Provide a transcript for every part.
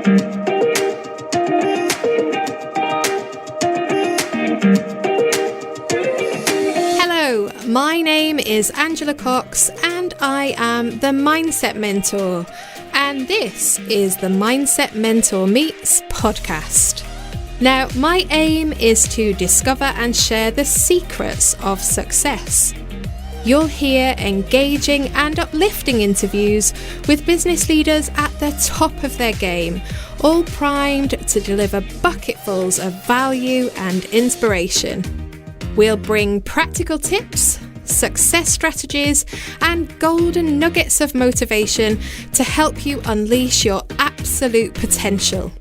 Hello, my name is Angela Cox and I am the Mindset Mentor, and this is the Mindset Mentor Meets podcast. Now, my aim is to discover and share the secrets of success. You'll hear engaging and uplifting interviews with business leaders at the top of their game, all primed to deliver bucketfuls of value and inspiration. We'll bring practical tips, success strategies, and golden nuggets of motivation to help you unleash your absolute potential.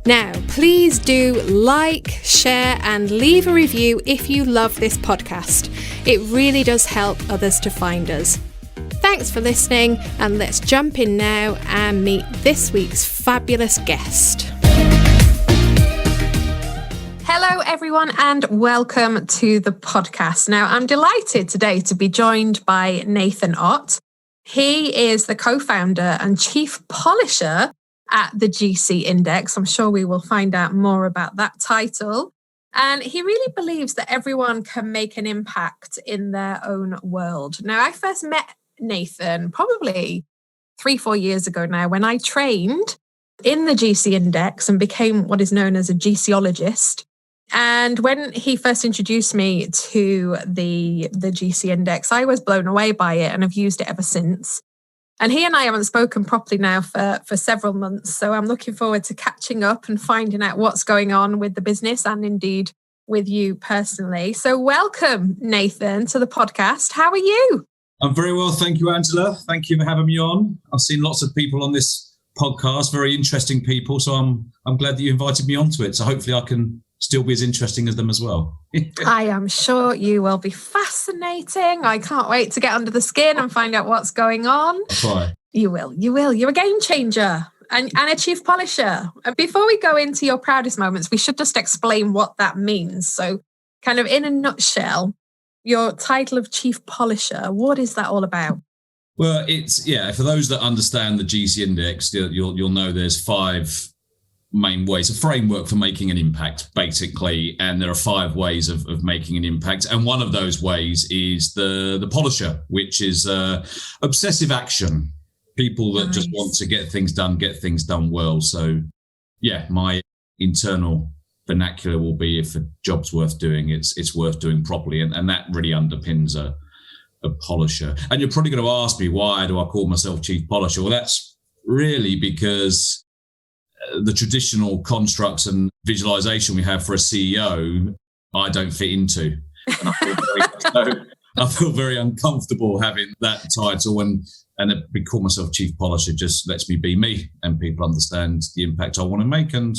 Now, please do like, share, and leave a review if you love this podcast. It really does help others to find us. Thanks for listening, and let's jump in now and meet this week's fabulous guest. Hello, everyone, and welcome to the podcast. Now, I'm delighted today to be joined by Nathan Ott. He is the co-founder and chief polisher at the GC Index. I'm sure we will find out more about that title. And he really believes that everyone can make an impact in their own world. Now, I first met Nathan probably 3-4 years ago now when I trained in the GC Index and became what is known as a GCologist. And when he first introduced me to the GC Index, I was blown away by it and I've used it ever since. And he and I haven't spoken properly now for several months. So I'm looking forward to catching up and finding out what's going on with the business and indeed with you personally. So welcome, Nathan, to the podcast. How are you? I'm very well. Thank you, Angela. Thank you for having me on. I've seen lots of people on this podcast, very interesting people. So I'm glad that you invited me onto it. So hopefully I can still be as interesting as them as well. I am sure you will be fascinating. I can't wait to get under the skin and find out what's going on. I'll try. You will. You're a game changer and a chief polisher. And before we go into your proudest moments, we should just explain what that means. So kind of in a nutshell, your title of chief polisher, what is that all about? Well, for those that understand the GC Index, you'll know there's 5 main ways, a framework for making an impact, basically. And there are 5 ways of making an impact. And one of those ways is the polisher, which is obsessive action. People that just want to get things done well. So, yeah, my internal vernacular will be, if a job's worth doing, it's worth doing properly. And that really underpins a polisher. And you're probably going to ask me, why do I call myself chief polisher? Well, that's really because the traditional constructs and visualization we have for a CEO, I don't fit into. And I feel very uncomfortable having that title, and to call myself chief polisher just lets me be me, and people understand the impact I want to make, and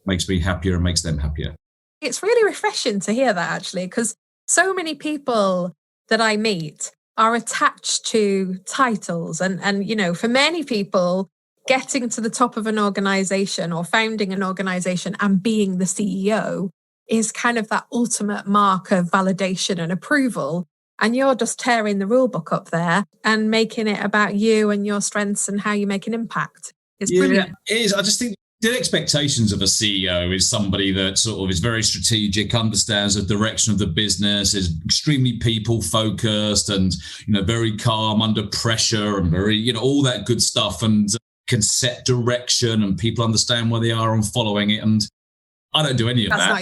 makes me happier and makes them happier. It's really refreshing to hear that, actually, because so many people that I meet are attached to titles, and you know, for many people, getting to the top of an organization or founding an organization and being the CEO is kind of that ultimate mark of validation and approval. And you're just tearing the rule book up there and making it about you and your strengths and how you make an impact. It's brilliant. It is. I just think the expectations of a CEO is somebody that sort of is very strategic, understands the direction of the business, is extremely people focused and, very calm under pressure and very, all that good stuff, and can set direction and people understand where they are and following it. And I don't do any of that.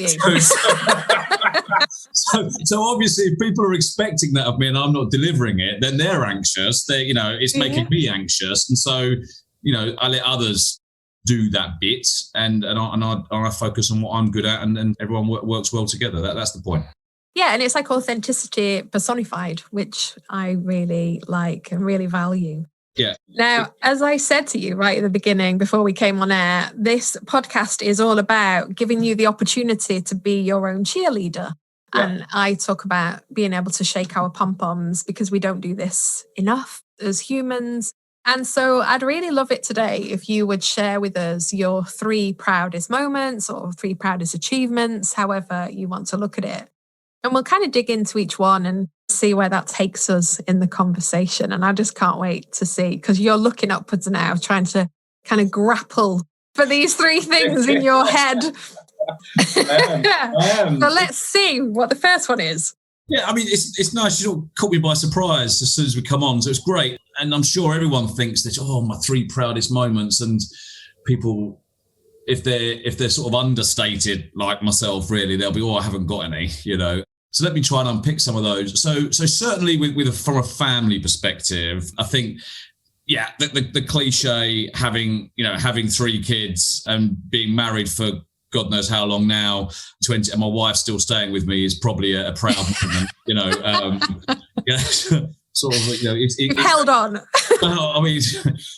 So obviously, if people are expecting that of me and I'm not delivering it, then they're anxious. It's making me anxious. And so, I let others do that bit, and I focus on what I'm good at, and everyone works well together. That's the point. Yeah, and it's like authenticity personified, which I really like and really value. Yeah. Now, as I said to you right at the beginning, before we came on air, this podcast is all about giving you the opportunity to be your own cheerleader. Yeah. And I talk about being able to shake our pom-poms because we don't do this enough as humans. And so I'd really love it today if you would share with us your 3 proudest moments or 3 proudest achievements, however you want to look at it. And we'll kind of dig into each one and see where that takes us in the conversation. And I just can't wait to see, because you're looking upwards now, trying to kind of grapple for these three things in your head. I am. So let's see what the first one is. Yeah, I mean, it's nice. You sort of caught me by surprise as soon as we come on, so it's great. And I'm sure everyone thinks that, my three proudest moments. And people, if they're sort of understated like myself, really, they'll be, I haven't got any, So let me try and unpick some of those. So certainly from a family perspective, I think, the cliche having three kids and being married for God knows how long now, 20, and my wife's still staying with me is probably a proud moment, sort of, You've held on. Well, I mean,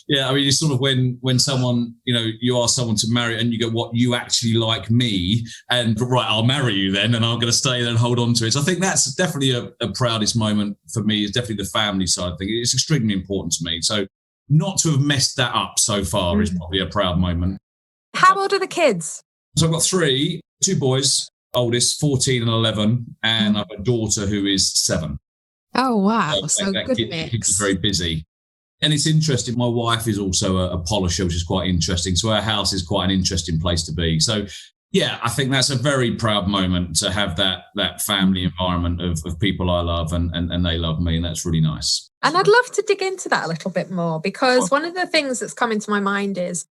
it's sort of when someone, you ask someone to marry and you go, what, you actually like me? And right, I'll marry you then, and I'm going to stay there and hold on to it. So I think that's definitely a proudest moment for me, is definitely the family side thing. It's extremely important to me. So not to have messed that up so far is probably a proud moment. How old are the kids? So I've got two boys, oldest, 14 and 11, and I've a daughter who is 7. Oh, wow. So that good kid mix. is very busy. And it's interesting. My wife is also a polisher, which is quite interesting. So our house is quite an interesting place to be. So, I think that's a very proud moment to have that family environment of people I love and they love me. And that's really nice. And I'd love to dig into that a little bit more, because one of the things that's come into my mind is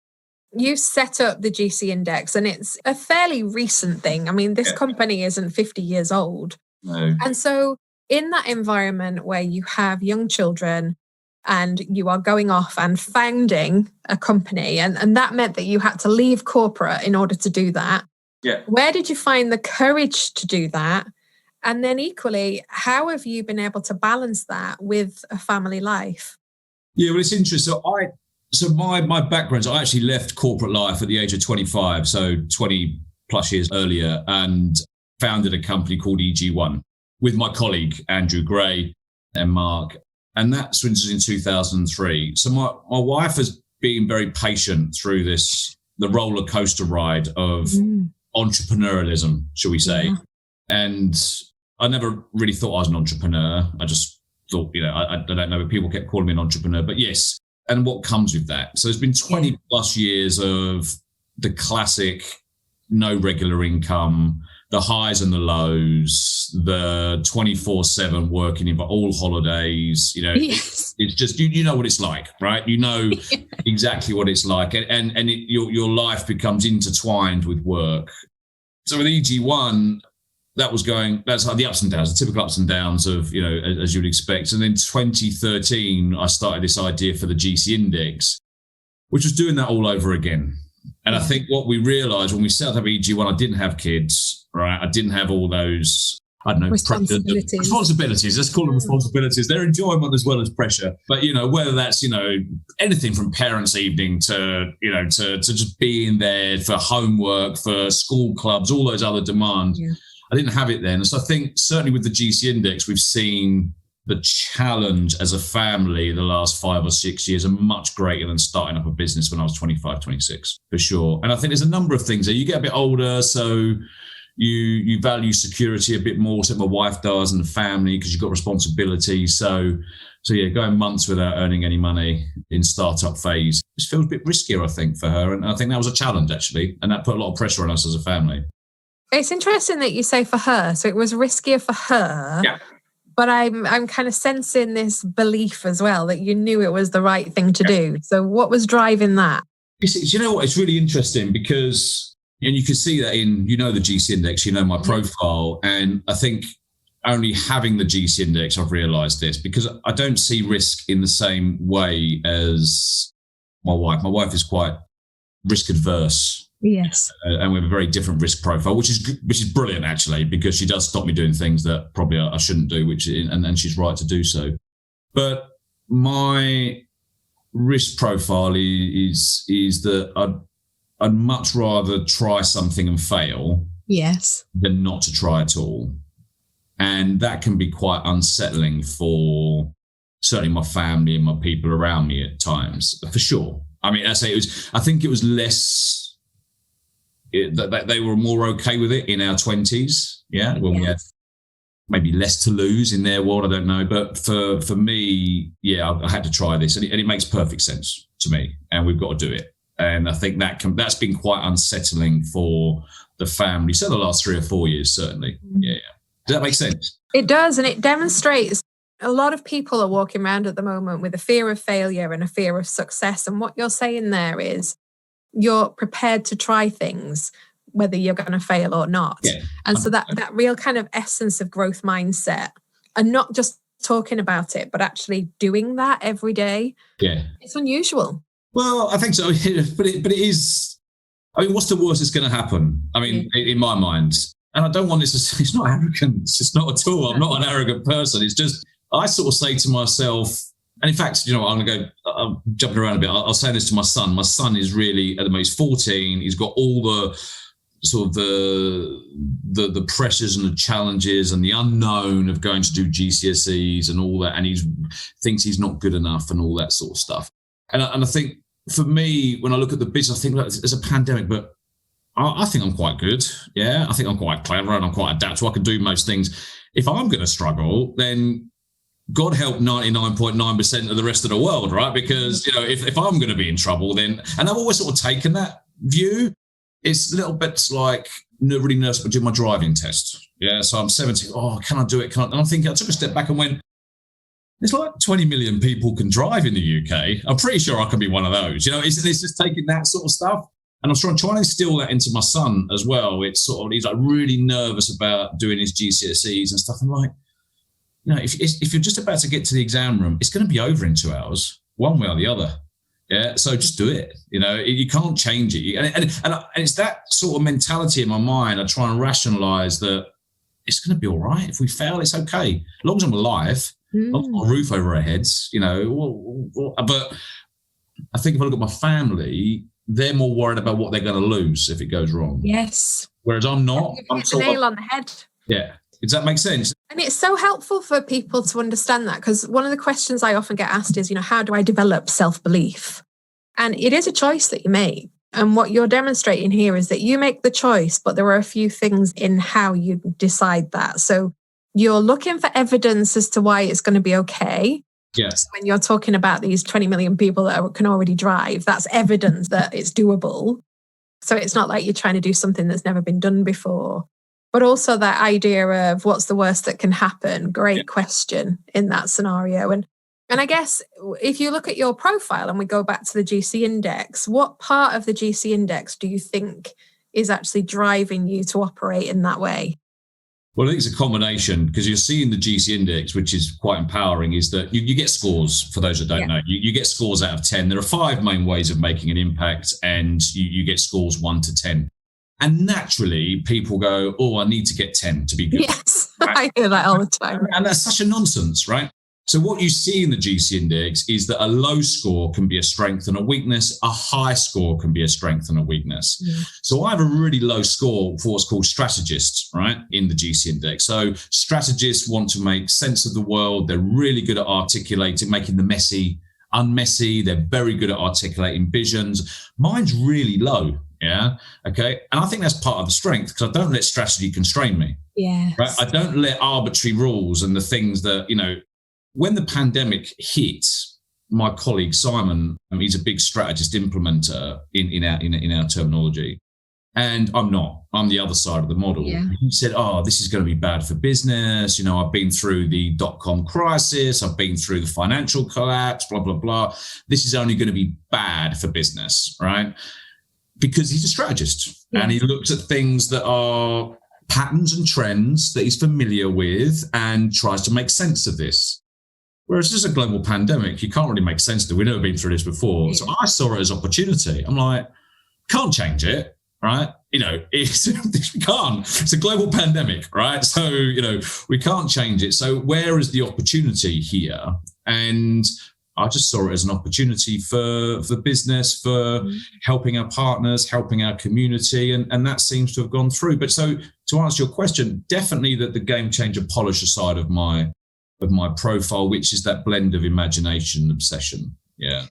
you set up the GC Index, and it's a fairly recent thing. I mean, this company isn't 50 years old. No. And so in that environment where you have young children and you are going off and founding a company, and that meant that you had to leave corporate in order to do that. Yeah. Where did you find the courage to do that? And then equally, how have you been able to balance that with a family life? Yeah, well, it's interesting. So my background, I actually left corporate life at the age of 25, so 20 plus years earlier, and founded a company called EG1 with my colleague, Andrew Gray and Mark. And that was in 2003. So my wife has been very patient through the roller coaster ride of entrepreneurialism, shall we say. Yeah. And I never really thought I was an entrepreneur. I just thought, I don't know, but people kept calling me an entrepreneur. But yes, and what comes with that. So there's been 20 plus years of the classic no regular income, the highs and the lows, the 24/7 working in all holidays, it's just, you know what it's like, right? You know exactly what it's like. And your life becomes intertwined with work. So with EG1, that's like the ups and downs, the typical ups and downs of, as you'd expect. And then 2013, I started this idea for the GC Index, which was doing that all over again. And I think what we realized when we set up EG1, I didn't have kids, right? I didn't have all those, I don't know, responsibilities. Let's call them responsibilities. They're enjoyment as well as pressure. But, whether that's, anything from parents' evening to just being there for homework, for school clubs, all those other demands. Yeah. I didn't have it then. So I think certainly with the GC Index, we've seen the challenge as a family the last 5 or 6 years are much greater than starting up a business when I was 25, 26, for sure. And I think there's a number of things there. You get a bit older, so you value security a bit more, so my wife does, and the family, because you've got responsibility. So going months without earning any money in startup phase just feels a bit riskier, I think, for her. And I think that was a challenge, actually. And that put a lot of pressure on us as a family. It's interesting that you say for her. So it was riskier for her. Yeah. But I'm kind of sensing this belief as well that you knew it was the right thing to do. So what was driving that? You know what? It's really interesting because, and you can see that in, the GC Index, my profile. And I think only having the GC Index, I've realized this, because I don't see risk in the same way as my wife. My wife is quite risk adverse. Yes. And we have a very different risk profile, which is brilliant, actually, because she does stop me doing things that probably I shouldn't do, and she's right to do so. But my risk profile is that I'd much rather try something and fail than not to try at all. And that can be quite unsettling for certainly my family and my people around me at times, for sure. I mean, I think it was less... that they were more okay with it in our 20s, when we had maybe less to lose in their world, I don't know. But for me, I had to try this, and it makes perfect sense to me, and we've got to do it. And I think that's been quite unsettling for the family. So the last 3 or 4 years, certainly. Yeah. Does that make sense? It does. And it demonstrates a lot of people are walking around at the moment with a fear of failure and a fear of success. And what you're saying there is you're prepared to try things, whether you're going to fail or not. Yeah. And so that real kind of essence of growth mindset, and not just talking about it, but actually doing that every day. Yeah. It's unusual. Well, I think so. But it is, I mean, what's the worst that's going to happen? I mean, in my mind, and I don't want this to, it's not arrogance. It's not at all. I'm not an arrogant person. It's just, I sort of say to myself, and in fact, I'm jumping around a bit. I'll say this to my son. My son is really, at the most 14. He's got all the sort of the pressures and the challenges and the unknown of going to do GCSEs and all that. And he thinks he's not good enough and all that sort of stuff. And I think for me, when I look at the business, I think there's a pandemic, but I think I'm quite good. Yeah, I think I'm quite clever and I'm quite adaptable. I can do most things. If I'm going to struggle, then God help 99.9% of the rest of the world, right? Because, if I'm going to be in trouble, then, and I've always sort of taken that view. It's a little bit like really nervous about doing my driving test. Yeah, so I'm 17. Oh, can I do it? And I'm thinking, I took a step back and went, it's like 20 million people can drive in the UK. I'm pretty sure I can be one of those. It's just taking that sort of stuff. And I'm trying to instill that into my son as well. It's sort of, he's like really nervous about doing his GCSEs and stuff. I'm like, if you're just about to get to the exam room, it's going to be over in 2 hours, one way or the other. Yeah, so just do it. You can't change it. And it's that sort of mentality in my mind. I try and rationalize that it's going to be all right. If we fail, it's okay. As long as I'm alive, as long as I've got a roof over our heads, But I think if I look at my family, they're more worried about what they're going to lose if it goes wrong. Yes. Whereas I'm not. You hit the nail on the head. Yeah. Does that make sense? And it's so helpful for people to understand that, because one of the questions I often get asked is, how do I develop self-belief? And it is a choice that you make. And what you're demonstrating here is that you make the choice, but there are a few things in how you decide that. So you're looking for evidence as to why it's going to be okay. Yes. So when you're talking about these 20 million people that can already drive, that's evidence that it's doable. So it's not like you're trying to do something that's never been done before. But also that idea of what's the worst that can happen? Great question in that scenario. And I guess if you look at your profile and we go back to the GC index, what part of the GC index do you think is actually driving you to operate in that way? Well, I think it's a combination, because you're seeing the GC index, which is quite empowering, is that you get scores, for those that don't know. You get scores out of 10. There are 5 main ways of making an impact, and you get scores 1 to 10. And naturally, people go, oh, I need to get 10 to be good. Yes, I hear that all the time. And that's such a nonsense, right? So what you see in the GC index is that a low score can be a strength and a weakness. A high score can be a strength and a weakness. So I have a really low score for what's called strategists, right, in the GC index. So strategists want to make sense of the world. They're really good at articulating, making the messy unmessy. They're very good at articulating visions. Mine's really low. Yeah. Okay. And I think that's part of the strength, because I don't let strategy constrain me. Yeah. Right. I don't let arbitrary rules and the things that, when the pandemic hit, my colleague Simon, he's a big strategist implementer in our terminology. And I'm not. I'm the other side of the model. Yeah. He said, oh, this is going to be bad for business. I've been through the .com crisis. I've been through the financial collapse, blah, blah, blah. This is only going to be bad for business, right? Because he's a strategist and he looks at things that are patterns and trends that he's familiar with and tries to make sense of this. Whereas this is a global pandemic, you can't really make sense of it. We've never been through this before. Yeah. So I saw it as opportunity. I'm like, can't change it, right? We can't. It's a global pandemic, right? So, we can't change it. So where is the opportunity here? And I just saw it as an opportunity for business, for helping our partners, helping our community, and that seems to have gone through. But so to answer your question, definitely that the game changer polisher side of my profile, which is that blend of imagination and obsession. Yeah.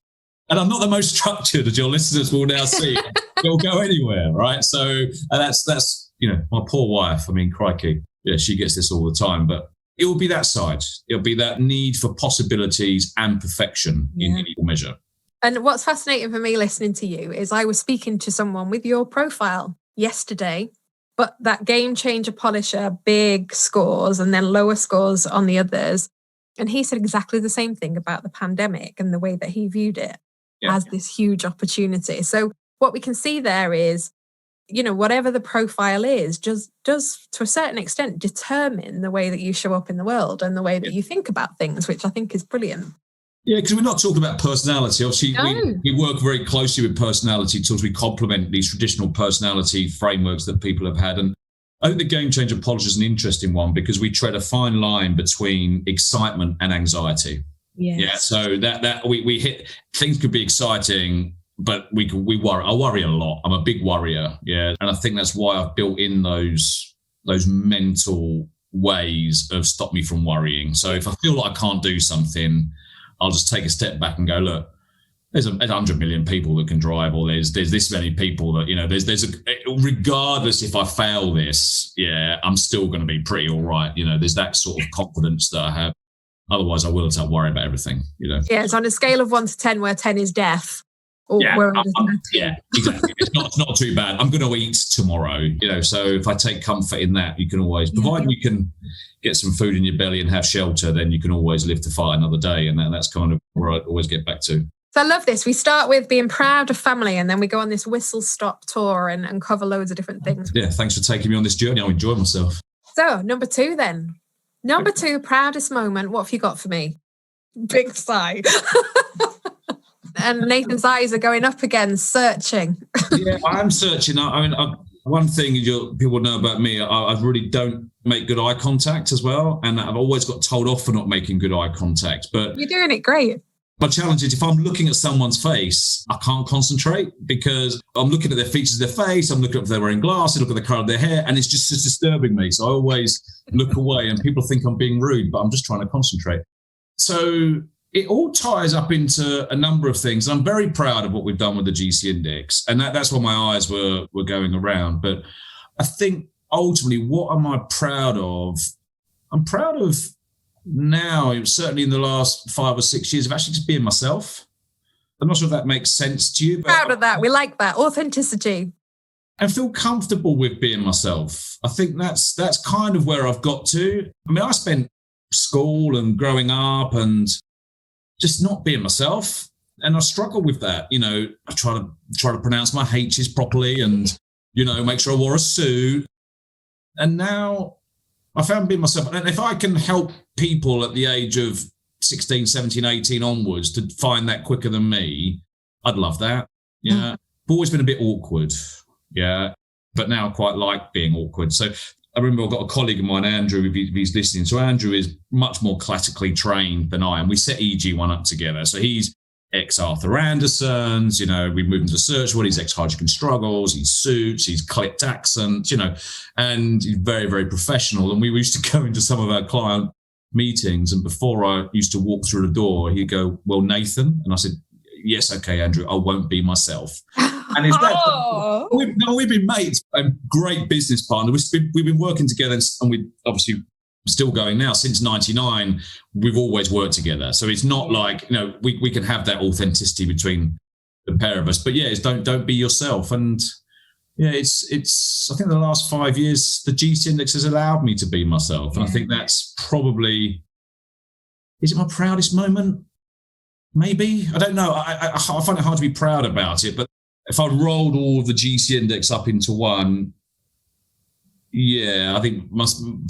And I'm not the most structured, as your listeners will now see. It'll go anywhere, right? So that's my poor wife. I mean, crikey. Yeah, she gets this all the time, but it will be that side. It'll be that need for possibilities and perfection in equal measure. And what's fascinating for me listening to you is I was speaking to someone with your profile yesterday, but that game changer polisher, big scores and then lower scores on the others. And he said exactly the same thing about the pandemic and the way that he viewed it as this huge opportunity. So what we can see there is, whatever the profile is, just does to a certain extent determine the way that you show up in the world and the way that you think about things, which I think is brilliant. Yeah, because we're not talking about personality. Obviously, we work very closely with personality tools. We complement these traditional personality frameworks that people have had. And I think the game changer polish is an interesting one because we tread a fine line between excitement and anxiety. Yes. Yeah, so that we hit, things could be exciting, but we worry. I worry a lot. I'm a big worrier. Yeah, and I think that's why I've built in those mental ways of stop me from worrying. So if I feel like I can't do something, I'll just take a step back and go, look, there's 100 million people that can drive, or there's this many people that, regardless if I fail this, I'm still going to be pretty all right. There's that sort of confidence that I have. Otherwise, I will start worrying about everything, Yeah, it's on a scale of 1 to 10, where 10 is death. Exactly. It's not too bad. I'm going to eat tomorrow, so if I take comfort in that, you can always, provided you can get some food in your belly and have shelter, then you can always live to fight another day. And that's kind of where I always get back to. So I love this. We start with being proud of family, and then we go on this whistle-stop tour and cover loads of different things. Yeah, thanks for taking me on this journey. I enjoy myself. So number 2 then. Number 2, proudest moment. What have you got for me? Big sigh. And Nathan's eyes are going up again, searching. Yeah, I'm searching. One thing people know about me, I really don't make good eye contact as well. And I've always got told off for not making good eye contact. But you're doing it great. My challenge is if I'm looking at someone's face, I can't concentrate because I'm looking at their features of their face. I'm looking at if they're wearing glasses, look at the colour of their hair, and it's just disturbing me. So I always look away, and people think I'm being rude, but I'm just trying to concentrate. So it all ties up into a number of things. I'm very proud of what we've done with the GC Index, and that's why my eyes were going around. But I think ultimately, what am I proud of? I'm proud of now, certainly in the last 5 or 6 years, of actually just being myself. I'm not sure if that makes sense to you. But proud of that. We like that. Authenticity. I feel comfortable with being myself. I think that's kind of where I've got to. I mean, I spent school and growing up and just not being myself. And I struggle with that. I try to pronounce my H's properly and, make sure I wore a suit. And now I found being myself. And if I can help people at the age of 16, 17, 18 onwards to find that quicker than me, I'd love that. Yeah. I've always been a bit awkward. Yeah. But now I quite like being awkward. So I remember I've got a colleague of mine, Andrew, if he's listening. So Andrew is much more classically trained than I am. We set EG1 up together. So he's ex-Arthur Anderson's, we moved into search world. He's ex-Hydrogen Struggles, he's suits, he's clipped accents, and he's very, very professional. And we used to go into some of our client meetings, and before I used to walk through the door, he'd go, "Well, Nathan," and I said, "Yes, okay, Andrew, I won't be myself." And it's that we've been mates and great business partners. We've been working together, and we obviously still going now since 99. We've always worked together, so it's not like we can have that authenticity between the pair of us. But it's don't be yourself. And it's I think the last 5 years the GC Index has allowed me to be myself, and I think that's probably, is it my proudest moment? Maybe, I don't know. I find it hard to be proud about it, but if I rolled all of the GC Index up into one, I think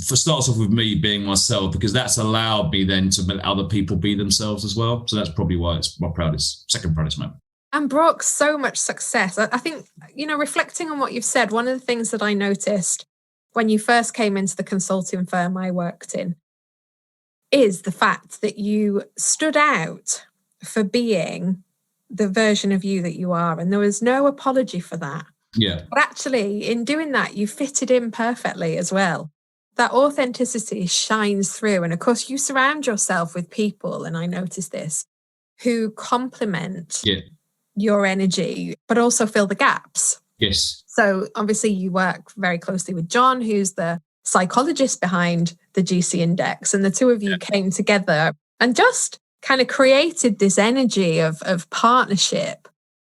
for starts off with me being myself, because that's allowed me then to let other people be themselves as well. So that's probably why it's my second proudest moment. And brought so much success. I think, reflecting on what you've said, one of the things that I noticed when you first came into the consulting firm I worked in is the fact that you stood out for being the version of you that you are. And there was no apology for that. Yeah. But actually, in doing that, you fitted in perfectly as well. That authenticity shines through. And of course, you surround yourself with people, and I noticed this, who complement your energy, but also fill the gaps. Yes. So obviously, you work very closely with John, who's the psychologist behind the GC Index. And the two of you came together and just kind of created this energy of partnership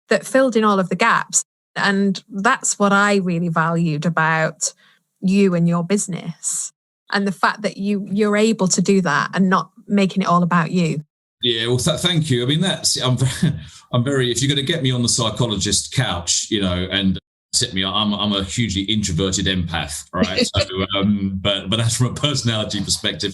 that filled in all of the gaps. And that's what I really valued about you and your business, and the fact that you're able to do that and not making it all about you. Yeah, well, thank you. I mean, I'm very. If you're going to get me on the psychologist couch, and sit me, I'm a hugely introverted empath, right? So, but that's from a personality perspective.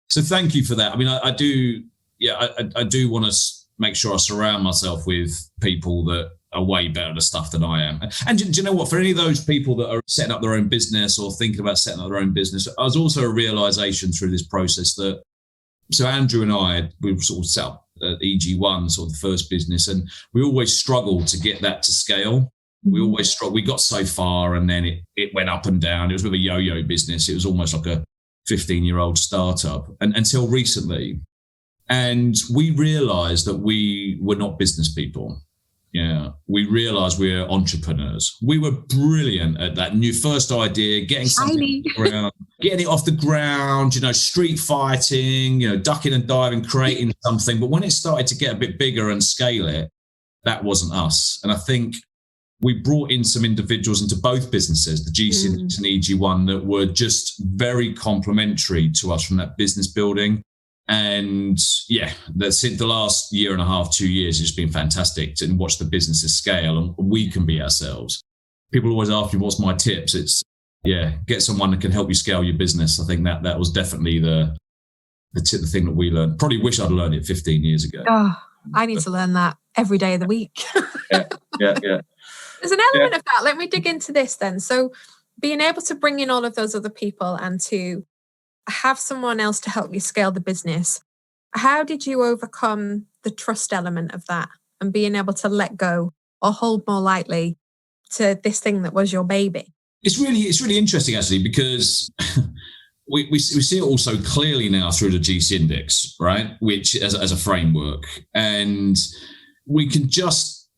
So, thank you for that. I mean, I do. Yeah, I do want to make sure I surround myself with people that are way better at the stuff than I am. And do you know what? For any of those people that are setting up their own business or thinking about setting up their own business, there's also a realization through this process that. So Andrew and we sort of set up EG1, sort of the first business, and we always struggled to get that to scale. We always struggled. We got so far, and then it went up and down. It was with a yo-yo business. It was almost like a 15-year-old startup, and until recently. And we realized that we were not business people. Yeah, we realized we were entrepreneurs. We were brilliant at that new first idea, getting something off the ground, getting it off the ground, street fighting, ducking and diving, creating something. But when it started to get a bit bigger and scale it, that wasn't us. And I think we brought in some individuals into both businesses, the GC and EG1, that were just very complementary to us from that business building. And yeah, since the last year and a half, 2 years, it's been fantastic to watch the businesses scale, and we can be ourselves. People always ask me, what's my tips? It's, get someone that can help you scale your business. I think that was definitely the thing that we learned. Probably wish I'd learned it 15 years ago. Oh, I need to learn that every day of the week. Yeah. There's an element of that. Let me dig into this then. So being able to bring in all of those other people and to have someone else to help you scale the business. How did you overcome the trust element of that and being able to let go or hold more lightly to this thing that was your baby? It's really interesting, actually, because we see it also clearly now through the GC Index, right? Which as a framework, and we can just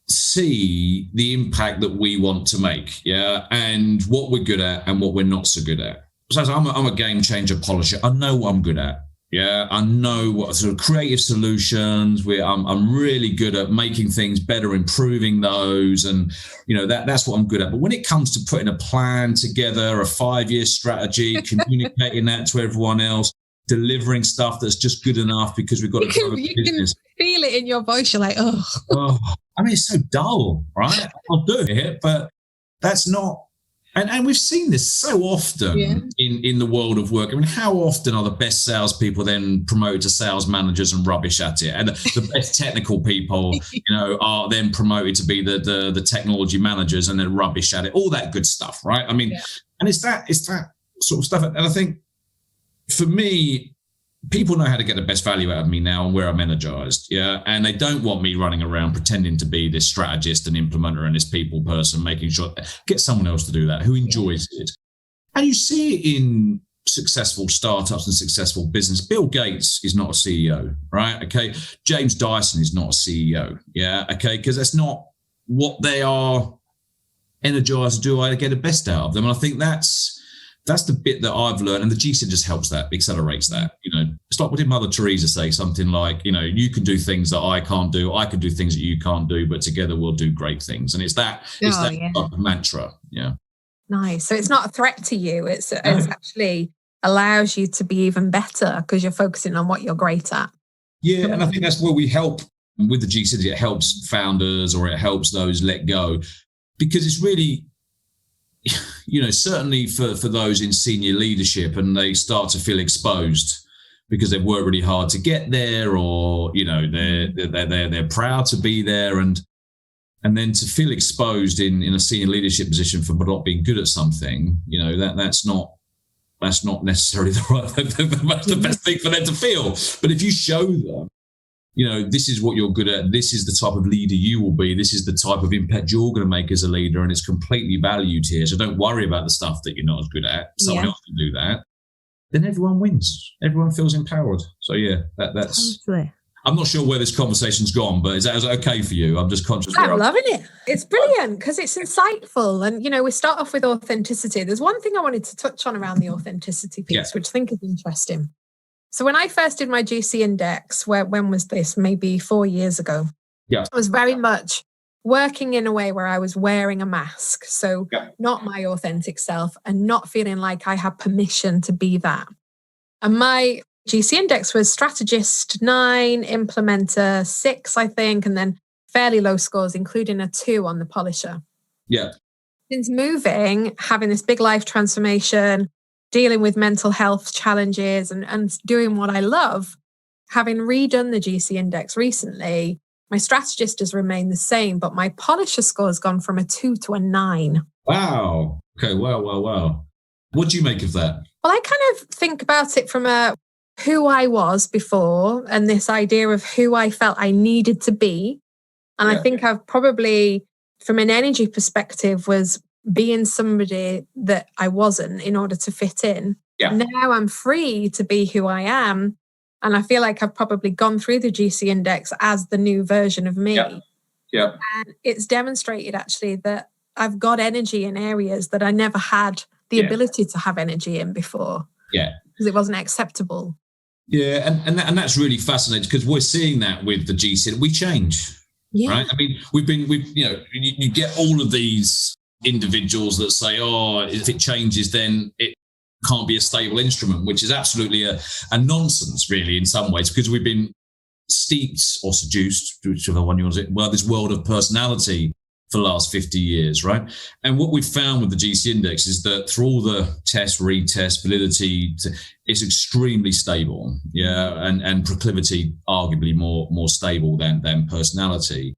see the impact that we want to make, and what we're good at and what we're not so good at. So I'm a game changer polisher. I know what I'm good at. Yeah, I know what sort of creative solutions. I'm really good at making things better, improving those, and that's what I'm good at. But when it comes to putting a plan together, a 5-year strategy, communicating that to everyone else, delivering stuff that's just good enough because we've got to grow a business. You can feel it in your voice. You're like, oh, I mean, it's so dull, right? I'll do it, but that's not. And we've seen this so often in the world of work. I mean, how often are the best salespeople then promoted to sales managers and rubbish at it? And the best technical people, are then promoted to be the technology managers and then rubbish at it. All that good stuff, right? I mean, and it's that sort of stuff. And I think for me, people know how to get the best value out of me now and where I'm energized. Yeah. And they don't want me running around pretending to be this strategist and implementer and this people person, making sure get someone else to do that who enjoys it. And you see it in successful startups and successful business. Bill Gates is not a CEO, right? Okay. James Dyson is not a CEO. Yeah. Okay. Because that's not what they are energized to do. I get the best out of them. And I think that's the bit that I've learned, and the GC just helps that, accelerates that. It's like what did Mother Teresa say? Something like, you can do things that I can't do, I can do things that you can't do, but together we'll do great things. And it's that type of mantra. Yeah. Nice. So it's not a threat to you. It's actually allows you to be even better because you're focusing on what you're great at. Yeah, and I think that's where we help with the GC. It helps founders, or it helps those let go, because it's really. Certainly for those in senior leadership, and they start to feel exposed because they've worked really hard to get there, or they're proud to be there, and then to feel exposed in a senior leadership position for not being good at something, that's not necessarily the best thing for them to feel. But if you show them, this is what you're good at. This is the type of leader you will be. This is the type of impact you're going to make as a leader, and it's completely valued here. So don't worry about the stuff that you're not as good at. Someone else can do that. Then everyone wins. Everyone feels empowered. So that's. Totally. I'm not sure where this conversation's gone, but is that okay for you? I'm just conscious. I'm loving it. It's brilliant because it's insightful, and we start off with authenticity. There's one thing I wanted to touch on around the authenticity piece, which I think is interesting. So when I first did my GC index, when was this? Maybe 4 years ago. Yeah. I was very much working in a way where I was wearing a mask. So not my authentic self and not feeling like I had permission to be that. And my GC index was strategist 9, implementer 6, I think, and then fairly low scores, including a 2 on the polisher. Yeah. Since moving, having this big life transformation, dealing with mental health challenges and doing what I love, having redone the GC index recently, my strategist has remained the same, but my polisher score has gone from a 2 to a 9. Wow. Okay. Wow. What do you make of that? Well, I kind of think about it from who I was before and this idea of who I felt I needed to be. And I think I've probably, from an energy perspective, was being somebody that I wasn't in order to fit in. Yeah. Now I'm free to be who I am. And I feel like I've probably gone through the GC index as the new version of me. Yeah. And it's demonstrated actually that I've got energy in areas that I never had the ability to have energy in before. Yeah. Because it wasn't acceptable. Yeah. And that's really fascinating because we're seeing that with the GC. We change. Yeah. Right. I mean, you get all of these individuals that say, oh, if it changes, then it can't be a stable instrument, which is absolutely a nonsense, really, in some ways, because we've been steeped or seduced, whichever one you want to say, well, this world of personality for the last 50 years, right? And what we've found with the GC index is that through all the tests, retest, validity, it's extremely stable, and proclivity arguably more stable than personality.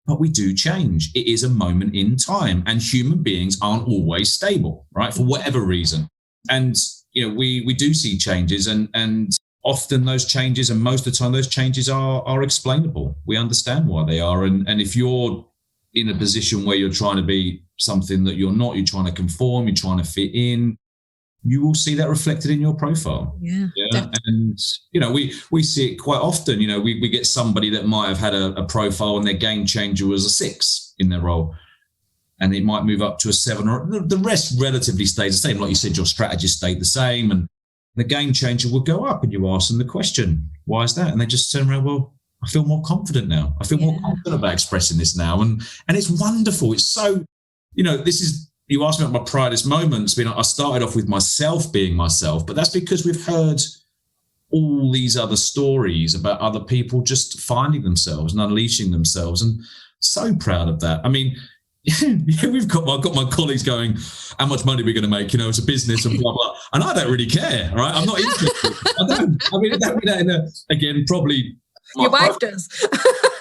But we do change. It is a moment in time, and human beings aren't always stable, right? For whatever reason. And, we do see changes and often those changes, and most of the time those changes are explainable. We understand why they are. And if you're in a position where you're trying to be something that you're not, you're trying to conform, you're trying to fit in, you will see that reflected in your profile. Yeah. And, we see it quite often. We get somebody that might have had a profile and their game changer was a 6 in their role. And it might move up to a 7, or the rest relatively stays the same. Like you said, your strategist stayed the same and the game changer will go up, and you ask them the question, why is that? And they just turn around, well, I feel more confident now. I feel more confident about expressing this now. And it's wonderful. It's so, this is, you asked me about my proudest moments. I started off with myself being myself, but that's because we've heard all these other stories about other people just finding themselves and unleashing themselves. And so proud of that. I mean, I've got my colleagues going, how much money are we going to make? It's a business and blah, blah. And I don't really care, right? I'm not interested. I don't. I mean, again, probably. Your wife does.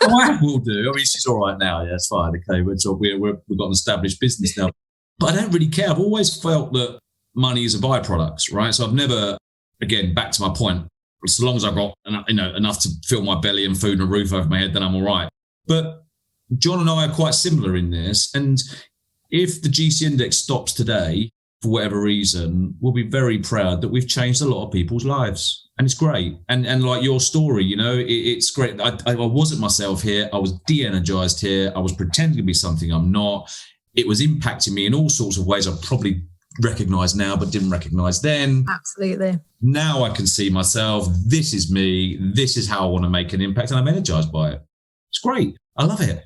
My wife will do. I mean, she's all right now. Yeah, it's fine. Okay, we've got an established business now. But I don't really care. I've always felt that money is a byproduct, right? So I've never, again, back to my point, so long as I've got enough to fill my belly and food and a roof over my head, then I'm all right. But John and I are quite similar in this. And if the GC index stops today, for whatever reason, we'll be very proud that we've changed a lot of people's lives. And it's great. And like your story, it's great. I wasn't myself here. I was de-energized here. I was pretending to be something I'm not. It was impacting me in all sorts of ways I probably recognize now, but didn't recognize then. Absolutely. Now I can see myself. This is me. This is how I want to make an impact. And I'm energized by it. It's great. I love it.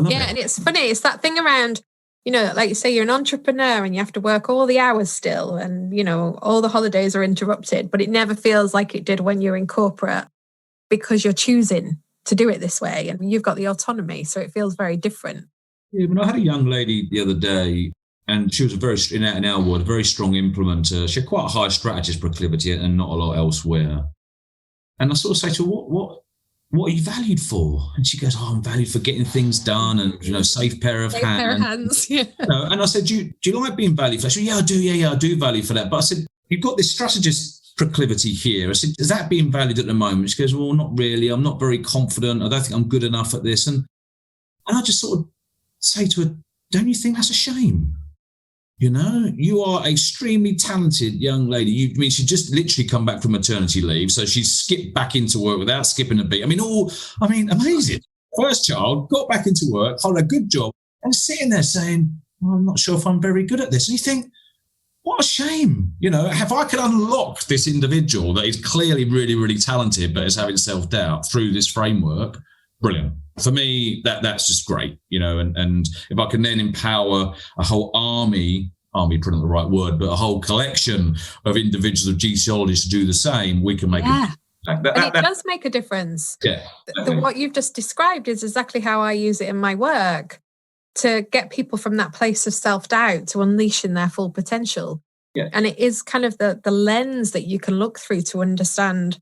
Yeah, and it's funny. It's that thing around, like you say, you're an entrepreneur and you have to work all the hours still and, all the holidays are interrupted, but it never feels like it did when you're in corporate because you're choosing to do it this way and you've got the autonomy. So it feels very different. Yeah, I had a young lady the other day and she was in our world, a very strong implementer. She had quite a high strategist proclivity and not a lot elsewhere. And I sort of say to her, what are you valued for? And she goes, I'm valued for getting things done and, safe pair of hands. Yeah. And I said, do you like being valued for that? She said, yeah, I do. Yeah, I do value for that. But I said, you've got this strategist proclivity here. I said, is that being valued at the moment? She goes, well, not really. I'm not very confident. I don't think I'm good enough at this. And I just sort of say to her, don't you think that's a shame? You are an extremely talented young lady. She just literally come back from maternity leave. So she skipped back into work without skipping a beat. Amazing. First child, got back into work, had a good job, and sitting there saying, well, I'm not sure if I'm very good at this. And you think, what what a shame. If I could unlock this individual that is clearly really, really talented, but is having self-doubt through this framework, brilliant. For me, that's just great, and if I can then empower a whole army, probably not the right word, but a whole collection of individuals, of GCologists to do the same, we can make and it does make a difference. Yeah. What you've just described is exactly how I use it in my work, to get people from that place of self-doubt to unleashing their full potential. Yeah. And it is kind of the lens that you can look through to understand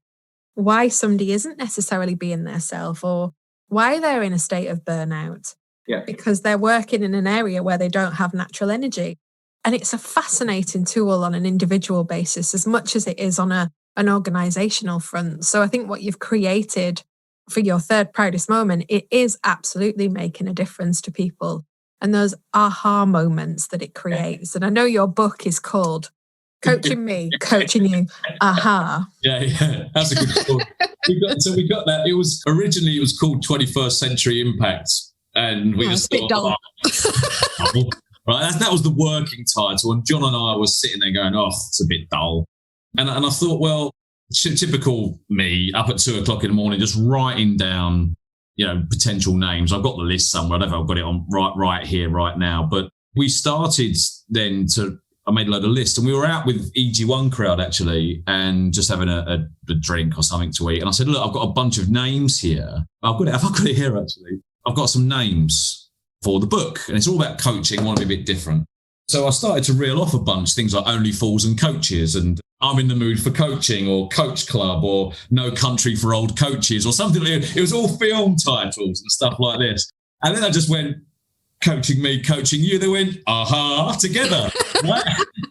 why somebody isn't necessarily being their self, or why they're in a state of burnout. Yeah. Because they're working in an area where they don't have natural energy. And it's a fascinating tool on an individual basis as much as it is on an organizational front. So I think what you've created for your third proudest moment, it is absolutely making a difference to people. And those aha moments that it creates. And I know your book is called Coaching Me, Coaching You, Aha. Yeah. That's a good story. we got that. It was called 21st Century Impact. And we just thought, dull. Right, that was the working title. And John and I were sitting there going, it's a bit dull. And I thought, well, typical me, up at 2:00 in the morning, just writing down, potential names. I've got the list somewhere. I don't know if I've got it on right here, right now. But we started then I made a load of lists, and we were out with EG1 crowd actually, and just having a drink or something to eat. And I said, look, I've got a bunch of names here. I've got it here actually. I've got some names for the book, and it's all about coaching. I want to be a bit different. So I started to reel off a bunch, things like Only Fools and Coaches, and I'm in the mood for coaching, or Coach Club, or No Country for Old Coaches, or something like that. It was all film titles and stuff like this. And then I just went, Coaching Me, Coaching You. They went, aha, together. Right?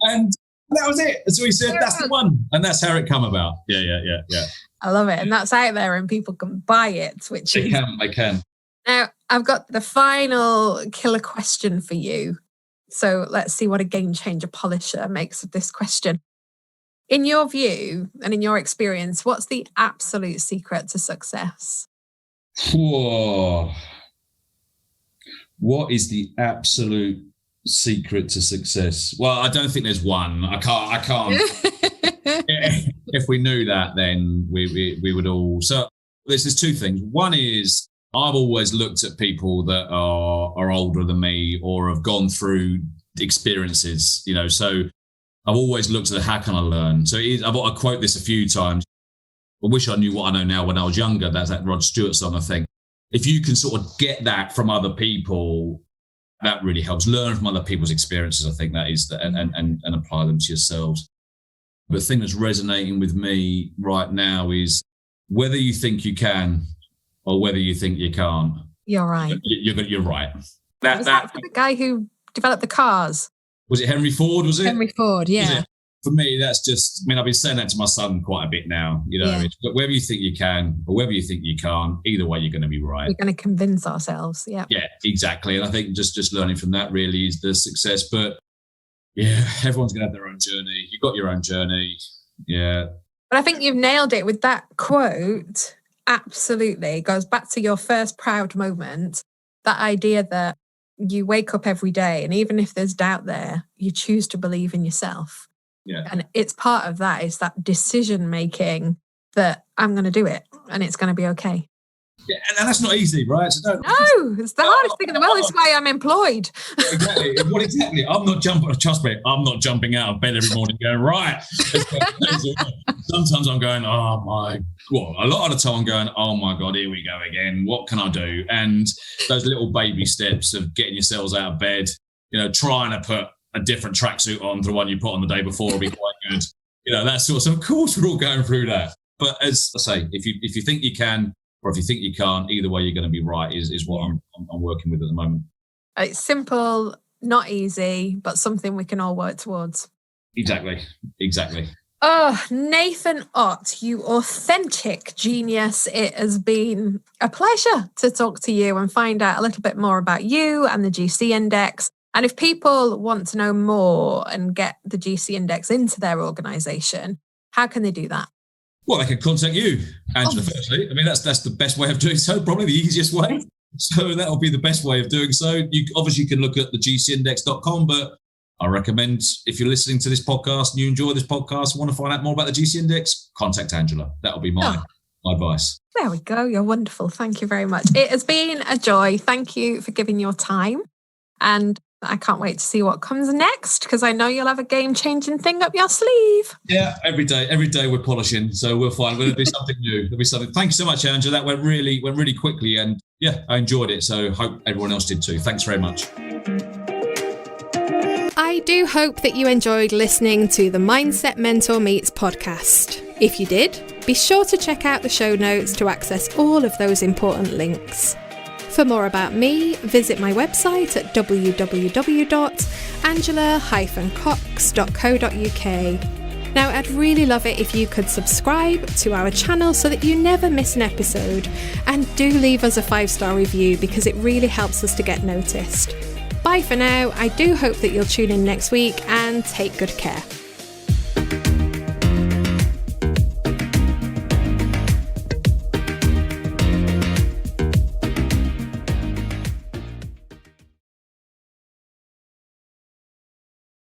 And that was it. So we said, that's the one. And that's how it come about. Yeah. I love it. And that's out there and people can buy it, They can. Now, I've got the final killer question for you. So let's see what a game changer polisher makes of this question. In your view and in your experience, what's the absolute secret to success? Whoa. What is the absolute secret to success? Well, I don't think there's one. I can't. If we knew that, then we would all. So there's two things. One is, I've always looked at people that are older than me or have gone through experiences, so I've always looked at how can I learn. So I quote this a few times. I wish I knew what I know now when I was younger. That's that Rod Stewart song, I think. If you can sort of get that from other people, that really helps. Learn from other people's experiences, I think that is, and apply them to yourselves. But the thing that's resonating with me right now is whether you think you can or whether you think you can't. You're right. You're right. Was that for the guy who developed the cars? Was it Henry Ford, was it? Henry Ford, yeah. For me, that's just, I've been saying that to my son quite a bit now. But whether you think you can or whether you think you can't, either way, you're going to be right. We're going to convince ourselves, yeah. Yeah, exactly. And I think just learning from that really is the success. But yeah, everyone's going to have their own journey. You've got your own journey. Yeah. But I think you've nailed it with that quote. Absolutely. It goes back to your first proud moment, that idea that you wake up every day and even if there's doubt there, you choose to believe in yourself. Yeah. And it's part of that, is that decision making that I'm going to do it and it's going to be okay. Yeah, and that's not easy, right? So no, it's the hardest thing in the world. It's why I'm employed. Yeah, exactly. What exactly? I'm not jumping out of bed every morning going, right. Sometimes I'm going, a lot of the time I'm going, oh my God, here we go again. What can I do? And those little baby steps of getting yourselves out of bed, trying to put a different tracksuit on to the one you put on the day before will be quite good. That sort of stuff. Of course, we're all going through that. But as I say, if you think you can, or if you think you can't, either way, you're going to be right, is what I'm working with at the moment. It's simple, not easy, but something we can all work towards. Exactly. Oh, Nathan Ott, you authentic genius. It has been a pleasure to talk to you and find out a little bit more about you and the GC Index. And if people want to know more and get the GC Index into their organisation, how can they do that? Well, they can contact you, Angela, firstly. That's the best way of doing so, probably the easiest way. So that'll be the best way of doing so. You obviously can look at the gcindex.com, but I recommend, if you're listening to this podcast and you enjoy this podcast and want to find out more about the GC Index, contact Angela. That'll be my advice. There we go. You're wonderful. Thank you very much. It has been a joy. Thank you for giving your time. And I can't wait to see what comes next, because I know you'll have a game-changing thing up your sleeve. Yeah, every day we're polishing, so we'll find there'll be something new. There'll be something. Thank you so much, Angela. That went really quickly, and yeah, I enjoyed it. So hope everyone else did too. Thanks very much. I do hope that you enjoyed listening to the Mindset Mentor Meets podcast. If you did, be sure to check out the show notes to access all of those important links. For more about me, visit my website at www.angela-cox.co.uk. Now, I'd really love it if you could subscribe to our channel so that you never miss an episode, and do leave us a 5-star review because it really helps us to get noticed. Bye for now. I do hope that you'll tune in next week, and take good care.